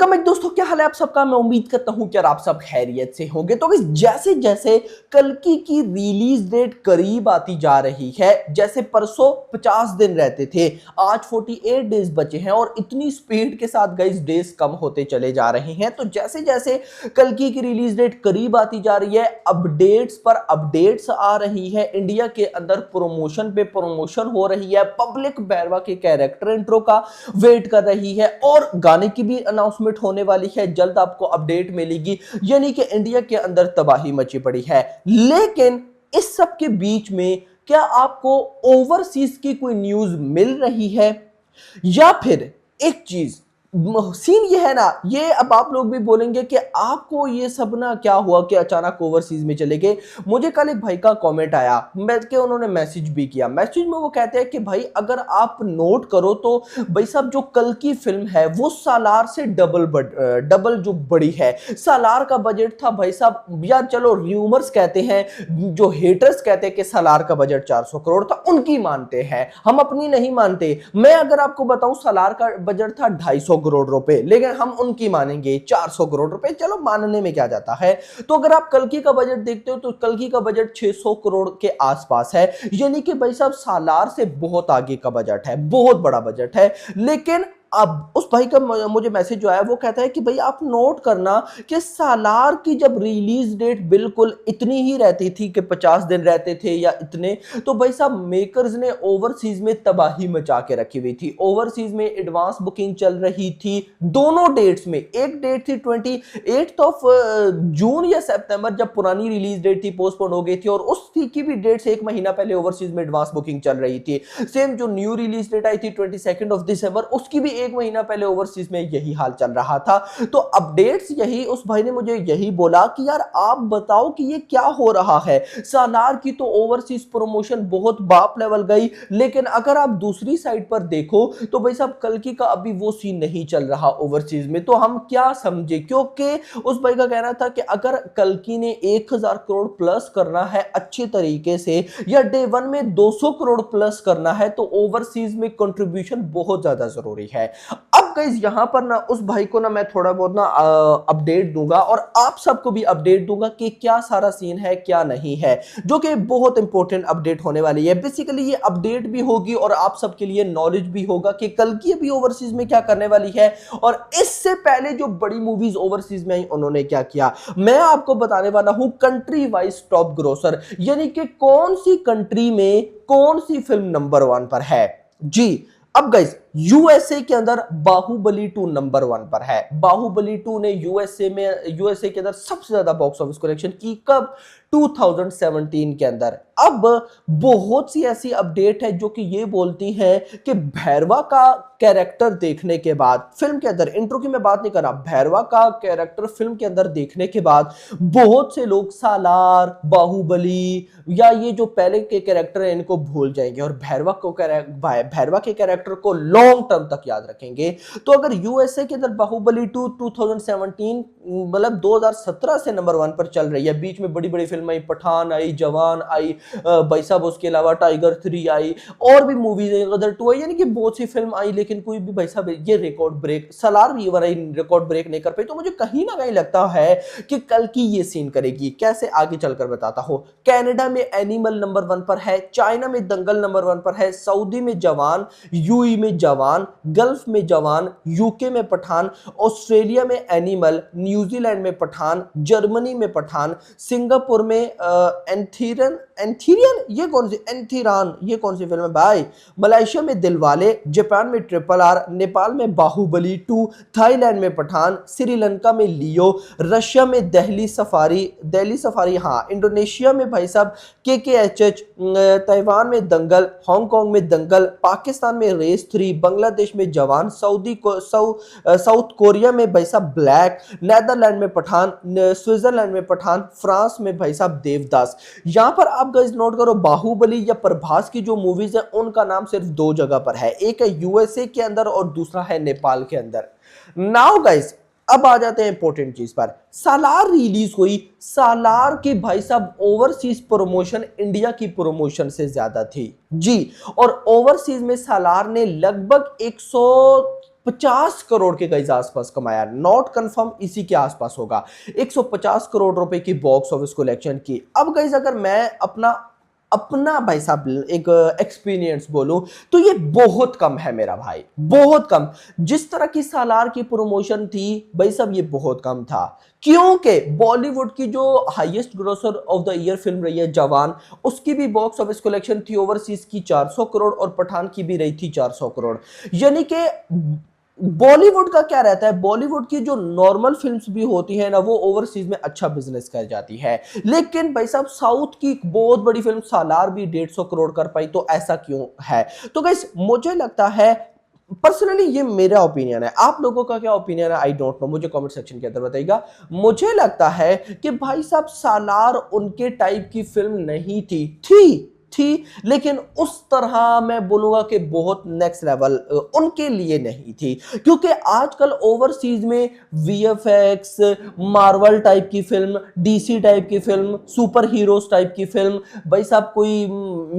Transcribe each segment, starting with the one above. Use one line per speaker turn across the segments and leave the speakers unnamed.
Welcome back दोस्तों, क्या हाल है आप सबका। मैं उम्मीद करता हूं कि आप सब खैरियत से होंगे। तो जैसे जैसे कल्कि की रिलीज डेट करीब आती जा रही है, जैसे परसों 50 दिन रहते थे, आज 48 डेज बचे हैं और इतनी स्पीड के साथ गाइस डेज कम होते चले जा रहे हैं। तो जैसे जैसे कल्कि की रिलीज डेट करीब आती जा रही है, अपडेट्स पर अपडेट्स आ रही है। इंडिया के अंदर प्रमोशन पे प्रमोशन हो रही है। पब्लिक बैरवा के कैरेक्टर इंट्रो का वेट कर रही है और गाने की भी अनाउंसमेंट होने वाली है। जल्द आपको अपडेट मिलेगी, यानी कि इंडिया के अंदर तबाही मची पड़ी है। लेकिन इस सब के बीच में क्या आपको ओवरसीज की कोई न्यूज मिल रही है, या फिर एक चीज सीन ये है ना, ये अब आप लोग भी बोलेंगे कि आपको ये सब ना क्या हुआ कि अचानक ओवरसीज में चले गए। मुझे कल एक भाई का कमेंट आया, मैं के उन्होंने मैसेज भी किया। मैसेज में वो कहते हैं कि भाई अगर आप नोट करो तो भाई साहब जो कल की फिल्म है वो सालार से डबल जो बड़ी है। सालार का बजट था भाई साहब, या चलो र्यूमर्स कहते हैं, जो हेटर्स कहते हैं कि सालार का बजट 400 करोड़ था, उनकी मानते हैं, हम अपनी नहीं मानते। मैं अगर आपको बताऊं सालार का बजट था 250 करोड़ रुपए, लेकिन हम उनकी मानेंगे 400 करोड़ रुपए। चलो मानने में क्या जाता है। तो अगर आप कल्कि का बजट देखते हो तो कल्कि का बजट 600 करोड़ के आसपास है, यानी कि भाई साहब सालार से बहुत आगे का बजट है, बहुत बड़ा बजट है। लेकिन अब उस भाई का मुझे मैसेज जो आया वो कहता है कि भाई आप नोट करना कि सालार की जब रिलीज डेट बिल्कुल इतनी ही रहती थी कि 50 दिन रहते थे या इतने, तो भाई साहब मेकर्स ने ओवरसीज में तबाही मचा के रखी हुई थी। ओवरसीज में एडवांस बुकिंग चल रही थी दोनों डेट्स में। एक डेट थी 28 ऑफ जून या सितंबर, जब पुरानी रिलीज डेट थी पोस्टपोन हो गई थी, और उस की भी डेट से एक महीना पहले ओवरसीज में एडवांस बुकिंग चल रही थी। सेम जो न्यू रिलीज डेट आई थी 22 ऑफ दिसंबर, उसकी भी एक महीना पहले ओवरसीज में यही हाल चल रहा था। तो अपडेट्स यही, उस भाई ने मुझे यही बोला कि यार आप बताओ कि ये क्या हो रहा है। सालार की तो ओवरसीज प्रमोशन बहुत बाप लेवल गई, लेकिन अगर आप दूसरी साइड पर देखो तो भाई साहब कल्कि का अभी वो सीन नहीं चल रहा ओवरसीज में। तो हम क्या समझे, क्योंकि उस भाई का कहना था कि अगर कल्कि ने 1000 करोड़ प्लस करना है अच्छे तरीके से, या डे वन में 200 करोड़ प्लस करना है, तो ओवरसीज में कंट्रीब्यूशन बहुत ज्यादा जरूरी है। अब गाइस यहां पर ना उस भाई को ना मैं थोड़ा बहुत ना अपडेट दूंगा और आप सबको भी अपडेट दूंगा कि क्या सारा सीन है क्या नहीं है, जो कि बहुत इंपॉर्टेंट अपडेट होने वाली है। बेसिकली ये अपडेट भी होगी और आप सबके लिए नॉलेज भी होगा कि कल की अभी ओवरसीज में क्या करने वाली है, और इससे पहले जो बड़ी मूवीज ओवरसीज में आई उन्होंने क्या किया। मैं आपको बताने वाला हूं कंट्री वाइज टॉप ग्रोसर, यानी कि कौन सी कंट्री में कौन सी फिल्म नंबर 1 पर है जी। अब गाइस यूएसए के अंदर बाहुबली 2 नंबर 1 पर है। बाहुबली 2 ने यूएसए के अंदर सबसे ज्यादा बॉक्स ऑफिस कलेक्शन की, कब? 2017 के अंदर। अब बहुत सी ऐसी अपडेट है जो कि ये बोलती हैं कि भैरवा का कैरेक्टर देखने के बाद, फिल्म के अंदर, इंट्रो की मैं बात नहीं कर रहा, भैरवा का कैरेक्टर फिल्म के अंदर देखने के बाद बहुत से लोग सालार, बाहुबली या ये जो पहले के कैरेक्टर हैं इनको भूल जाएंगे और भैरवा के कैरेक्टर को लॉन्ग टर्म तक याद रखेंगे। तो अगर यूएसए के अंदर बाहुबली 2 2017 मतलब 2017 से नंबर 1 पर चल रही है, बीच में बड़ी बड़ी फिल्म आई, पठान आई, जवान आई, भाई साहब उसके अलावा टाइगर 3 आई, और भी मूवीज आई, गदर 2 आई, यानी कि बहुत सी फिल्म आई, लेकिन कोई भी भाई साहब ये रिकॉर्ड ब्रेक, सालार भी रिकॉर्ड ब्रेक नहीं कर पाई। तो मुझे कहीं ना कहीं लगता है कि कल की ये सीन करेगी। कैसे, आगे चलकर बताता हूं। कनाडा में एनिमल नंबर 1 पर है, चाइना में दंगल नंबर 1 पर है, सऊदी में जवान, यूएई में जवान, गल्फ में जवान, यूके में पठान, ऑस्ट्रेलिया में एनिमल, न्यूजीलैंड में पठान, जर्मनी में पठान, सिंगापुर में एंथीरियन ये कौन सी फिल्म है भाई, मलेशिया में दिलवाले, जापान में ट्रिपल आर, नेपाल में बाहुबली 2, थाईलैंड में पठान, श्रीलंका में लियो, रशिया में दिल्ली सफारी, हाँ, इंडोनेशिया में भाई साहब KKHH, ताइवान में दंगल, हांगकांग में दंगल, पाकिस्तान में रेस 3, बांग्लादेश में जवान, साउथ कोरिया में भाई साहब ब्लैक, नेदरलैंड में पठान, स्विट्जरलैंड में पठान, फ्रांस में भाई साहब देवदास। यहां पर आप गाइस नोट करो, बाहुबली या प्रभास की जो मूवीज है उनका नाम सिर्फ 2 जगह पर है, एक है यूएसए के अंदर और दूसरा है नेपाल के अंदर। नाउ गाइस अब आ जाते हैं इंपॉर्टेंट चीज पर। सालार रिलीज हुई, सालार की भाई साहब ओवरसीज प्रमोशन इंडिया की प्रमोशन से ज्यादा थी जी, और ओवरसीज में सालार ने लगभग 150 करोड़ के गाइस आसपास कमाया, नॉट कंफर्म, इसी के आसपास होगा। 150 करोड़ रुपए की बॉक्स ऑफिस कलेक्शन की। अब गाइस अगर मैं अपना अपना भाई साहब एक एक्सपीरियंस बोलूं तो ये बहुत कम है मेरा भाई, बहुत कम। जिस तरह की सालार की प्रमोशन थी भाई साहब, ये बहुत कम था, क्योंकि बॉलीवुड की जो highest grocer of the year film रही है जवान, उसकी भी बॉक्स ऑफिस कलेक्शन थी ओवरसीज की 400 करोड़ और पठान की भी रही थी 400 करोड़। यानी कि बॉलीवुड का क्या रहता है, बॉलीवुड की जो नॉर्मल फिल्म्स भी होती है ना, वो ओवरसीज में अच्छा बिजनेस कर जाती है। लेकिन भाई साहब साउथ की एक बहुत बड़ी फिल्म सालार भी 150 करोड़ कर पाई, तो ऐसा क्यों है? तो गाइस मुझे लगता है पर्सनली, ये मेरा ओपिनियन है, आप लोगों का क्या ओपिनियन है आई डोंट नो, मुझे कमेंट सेक्शन के अंदर बताइएगा। मुझे लगता है कि भाई साहब सालार उनके टाइप की फिल्म नहीं थी, लेकिन उस तरह मैं बोलूंगा कि बहुत नेक्स्ट लेवल उनके लिए नहीं थी, क्योंकि आजकल ओवरसीज में वीएफएक्स, मार्वल टाइप की फिल्म, डीसी टाइप की फिल्म, सुपर हीरोज टाइप की फिल्म, भाई साहब कोई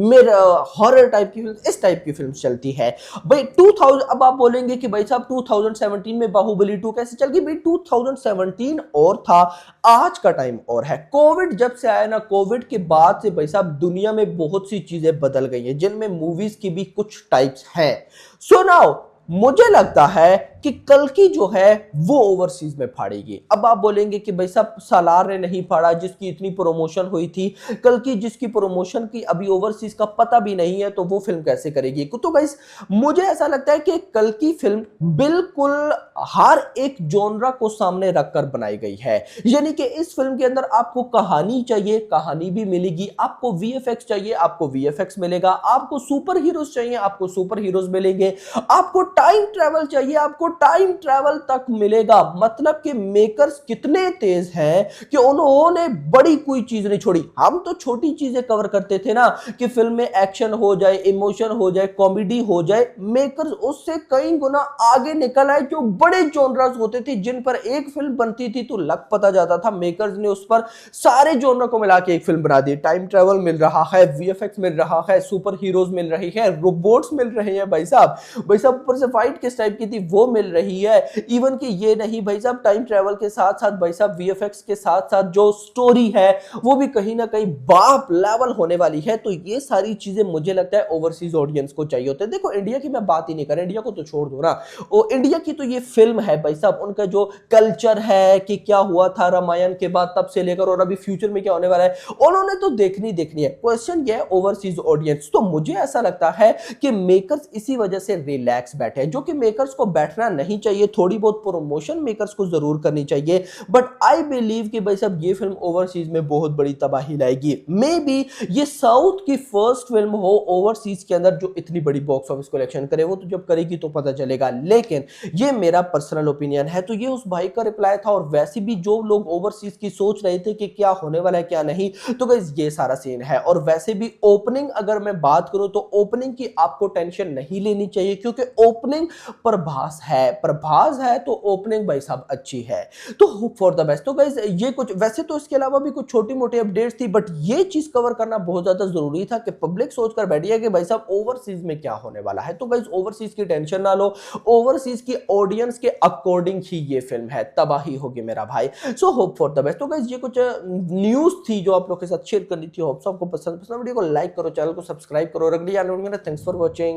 मेरा हॉरर टाइप की फिल्म, इस टाइप की फिल्म चलती है भाई। 2000, अब आप बोलेंगे कि भाई साहब 2017 में बाहुबली 2 कैसे चल गई? भाई 2017 और था, आज का टाइम और है। कोविड जब से आया ना, कोविड के बाद से भाई साहब दुनिया में बहुत सी चीजें बदल गई हैं, जिनमें मूवीज की भी कुछ टाइप्स हैं। सो नाउ मुझे लगता है कि कल की जो है वो ओवरसीज में फाड़ेगी। अब आप बोलेंगे कि भाई साहब सालार ने नहीं फाड़ा, जिसकी इतनी प्रमोशन हुई थी, कल की जिसकी प्रमोशन की अभी ओवरसीज का पता भी नहीं है, तो वो फिल्म कैसे करेगी? तो गाइस मुझे ऐसा लगता है कि कल की फिल्म बिल्कुल हर एक जॉनरा को सामने रखकर बनाई गई है। यानी कि इस फिल्म के अंदर आपको कहानी चाहिए, कहानी भी मिलेगी, आपको वीएफएक्स चाहिए, आपको वीएफएक्स मिलेगा, आपको सुपर हीरोज चाहिए, आपको सुपर हीरोज मिलेंगे, आपको टाइम ट्रैवल चाहिए, आपको टाइम ट्रैवल तक मिलेगा। मतलब कि मेकर्स कितने तेज हैं कि उन्होंने बड़ी कोई चीज नहीं छोड़ी। हम तो छोटी चीजें कवर करते थे ना, कि फिल्म में एक्शन हो जाए, इमोशन हो जाए, कॉमेडी हो जाए, मेकर्स उससे कई गुना आगे निकल आए। जो बड़े जॉनरास होते थे जिन पर एक फिल्म बनती थी तो लग पता जाता था, मेकर्स ने उस पर सारे जॉनर को मिला के एक फिल्म बना दी। टाइम ट्रैवल मिल रहा है, वीएफएक्स मिल रहा है, सुपर हीरोज मिल रही है, रोबोट्स मिल रहे हैं भाई साहब, ऊपर से फाइट किस टाइप की थी वो मिल रही है। इवन कि ये नहीं भाई साहब, टाइम ट्रैवल के साथ साथ भाई साहब वीएफएक्स के साथ साथ जो स्टोरी है वो भी कहीं ना कहीं बाप लेवल होने वाली है। तो ये सारी चीजें मुझे लगता है ओवरसीज ऑडियंस को चाहिए होते हैं। देखो इंडिया की मैं बात ही नहीं कर रहा, इंडिया को तो छोड़ दो ना, वो इंडिया की तो ये फिल्म है भाई साहब, उनका जो कल्चर है कि क्या हुआ था रामायण के बाद तब से लेकर और अभी फ्यूचर में क्या होने वाला है, उन्होंने तो देखनी है। क्वेश्चन ये है ओवरसीज ऑडियंस। तो मुझे ऐसा लगता है कि मेकर्स इसी वजह से रिलैक्स बैठे हैं, जो कि मेकर्स को बैठना नहीं चाहिए। थोड़ी बहुत प्रमोशन मेकर्स को जरूर करनी चाहिए, बट आई बिलीव कि भाई साहब ये फिल्म ओवरसीज में बहुत बड़ी तबाही लाएगी। मे बी ये साउथ की फर्स्ट फिल्म हो ओवरसीज के अंदर जो इतनी बड़ी बॉक्स ऑफिस कलेक्शन करे, वो तो जब करेगी तो पता चलेगा। लेकिन ये मेरा पर्सनल ओपिनियन है। तो ये उस भाई का रिप्लाई था। और वैसे भी जो लोग ओवरसीज की सोच रहे थे कि क्या होने वाला है क्या नहीं, तो गाइस ये सारा सीन है। और वैसे भी ओपनिंग अगर मैं बात करूं तो ओपनिंग की आपको टेंशन नहीं लेनी चाहिए, क्योंकि ओपनिंग प्रभास है तो ओपनिंग भाई साहब अच्छी है। तो होप फॉर द बेस्ट। तो गाइस ये कुछ, वैसे तो इसके अलावा भी कुछ छोटी मोटी अपडेट्स थी, बट ये चीज कवर करना बहुत ज्यादा जरूरी था कि पब्लिक सोचकर बैठी है कि भाई साहब ओवरसीज में क्या होने वाला है। तो गाइस ओवरसीज की टेंशन ना लो, ओवरसीज की ऑडियंस के अकॉर्डिंग ही ये फिल्म है, तबाही होगी मेरा भाई। So hope for the best. तो गाइस ये कुछ न्यूज थी जो आप लोग के साथ शेयर करनी थी। होप आपको पसंद वीडियो को लाइक करो, चैनल को सब्सक्राइब करो। अगली थैंक्स फॉर वॉचिंग।